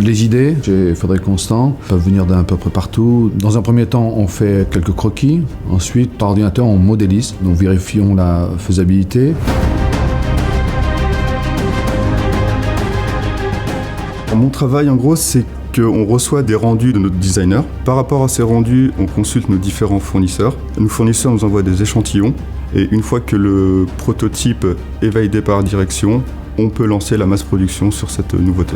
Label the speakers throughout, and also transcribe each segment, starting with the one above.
Speaker 1: Les idées, chez Frédéric Constant, peuvent venir d'un peu près partout. Dans un premier temps, on fait quelques croquis. Ensuite, par ordinateur, on modélise. Nous vérifions la faisabilité.
Speaker 2: Mon travail, en gros, c'est qu'on reçoit des rendus de notre designer. Par rapport à ces rendus, on consulte nos différents fournisseurs. Nos fournisseurs nous envoient des échantillons. Et une fois que le prototype est validé par direction, on peut lancer la masse production sur cette nouveauté.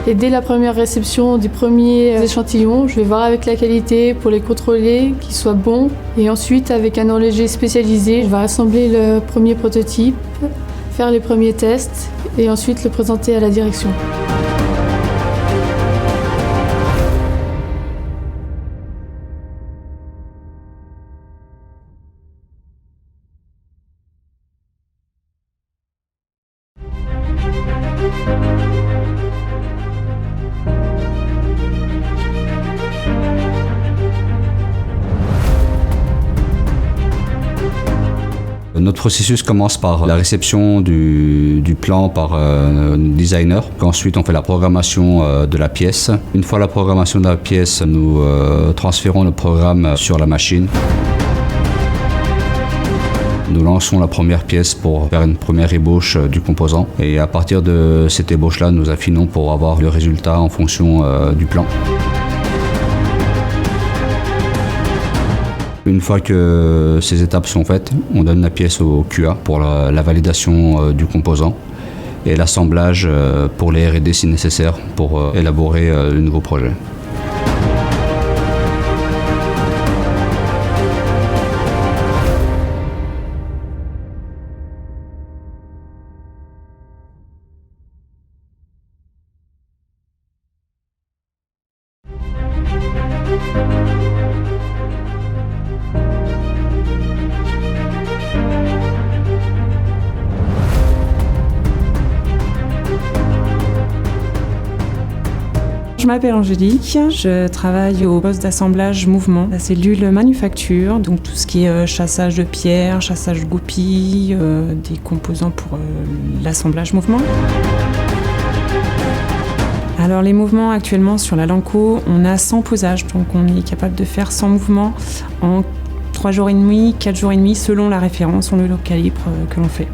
Speaker 3: Et dès la première réception du premier échantillon, je vais voir avec la qualité pour les contrôler, qu'ils soient bons. Et ensuite, avec un horloger spécialisé, je vais assembler le premier prototype, faire les premiers tests et ensuite le présenter à la direction.
Speaker 4: Notre processus commence par la réception du plan par un designer. Ensuite, on fait la programmation de la pièce. Une fois la programmation de la pièce, nous transférons le programme sur la machine. Nous lançons la première pièce pour faire une première ébauche du composant. Et à partir de cette ébauche-là, nous affinons pour avoir le résultat en fonction du plan. Une fois que ces étapes sont faites, on donne la pièce au QA pour la validation du composant et l'assemblage pour les R&D si nécessaire pour élaborer le nouveau projet.
Speaker 5: Je m'appelle Angélique, je travaille au poste d'assemblage mouvement, la cellule manufacture, donc tout ce qui est chassage de pierres, chassage de goupilles, des composants pour l'assemblage mouvement. Alors les mouvements actuellement sur la Lanco, on a 100 posages, donc on est capable de faire 100 mouvements en 3 jours et demi, 4 jours et demi, selon la référence, selon le calibre que l'on fait.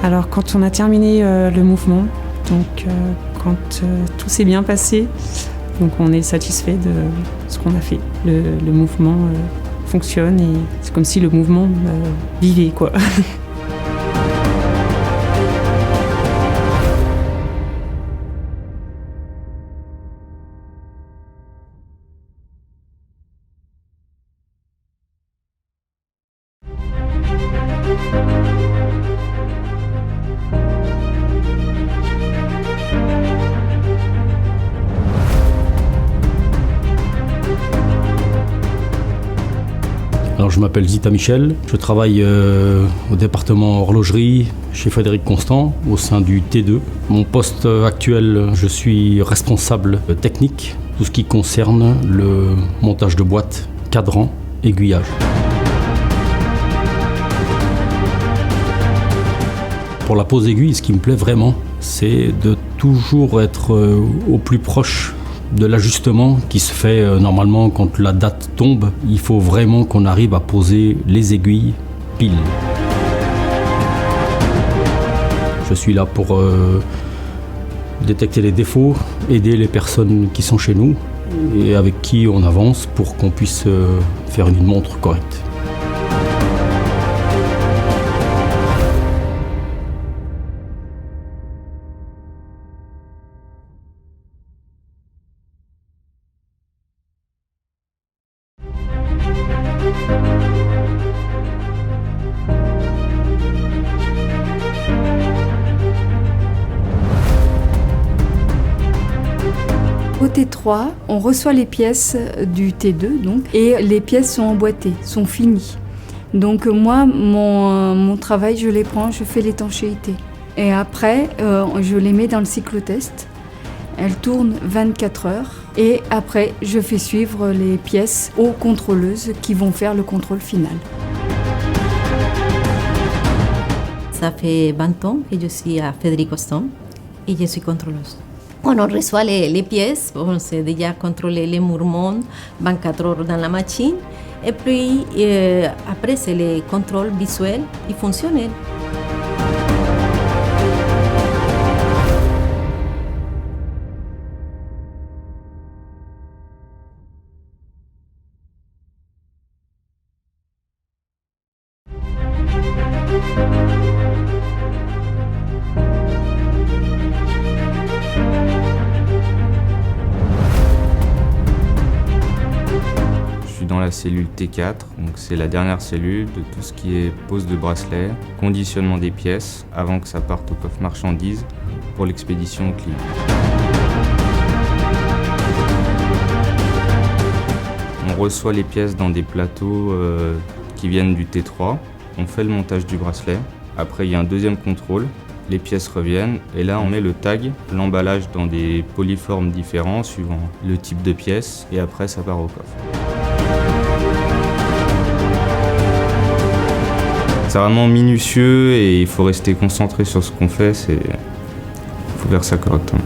Speaker 5: Alors quand on a terminé le mouvement, donc quand tout s'est bien passé, donc on est satisfait de ce qu'on a fait. Le mouvement fonctionne et c'est comme si le mouvement vivait, quoi.
Speaker 6: Alors, je m'appelle Zita Michel, je travaille au département horlogerie chez Frédéric Constant au sein du T2. Mon poste actuel, je suis responsable technique, tout ce qui concerne le montage de boîtes, cadrans, aiguillage. Pour la pose aiguille, ce qui me plaît vraiment, c'est de toujours être au plus proche de l'ajustement qui se fait normalement quand la date tombe. Il faut vraiment qu'on arrive à poser les aiguilles pile. Je suis là pour détecter les défauts, aider les personnes qui sont chez nous et avec qui on avance pour qu'on puisse faire une montre correcte.
Speaker 7: Au T3, on reçoit les pièces du T2 donc, et les pièces sont emboîtées, sont finies. Donc moi, mon travail, je les prends, je fais l'étanchéité. Et après, je les mets dans le cyclotest. Elles tournent 24 heures. Et après, je fais suivre les pièces aux contrôleuses qui vont faire le contrôle final.
Speaker 8: Ça fait 20 ans que je suis à Frédéric Constant et je suis contrôleuse. On reçoit les pièces, on sait déjà contrôler les mouvements 24 heures dans la machine. Et puis après, c'est les contrôles visuels et fonctionnels.
Speaker 9: Dans la cellule T4, donc c'est la dernière cellule de tout ce qui est pose de bracelet, conditionnement des pièces avant que ça parte au coffre marchandises pour l'expédition au client. On reçoit les pièces dans des plateaux qui viennent du T3, on fait le montage du bracelet, après il y a un deuxième contrôle, les pièces reviennent et là on met le tag, l'emballage dans des polyformes différents suivant le type de pièce et après ça part au coffre. C'est vraiment minutieux et il faut rester concentré sur ce qu'on fait, il faut faire ça correctement.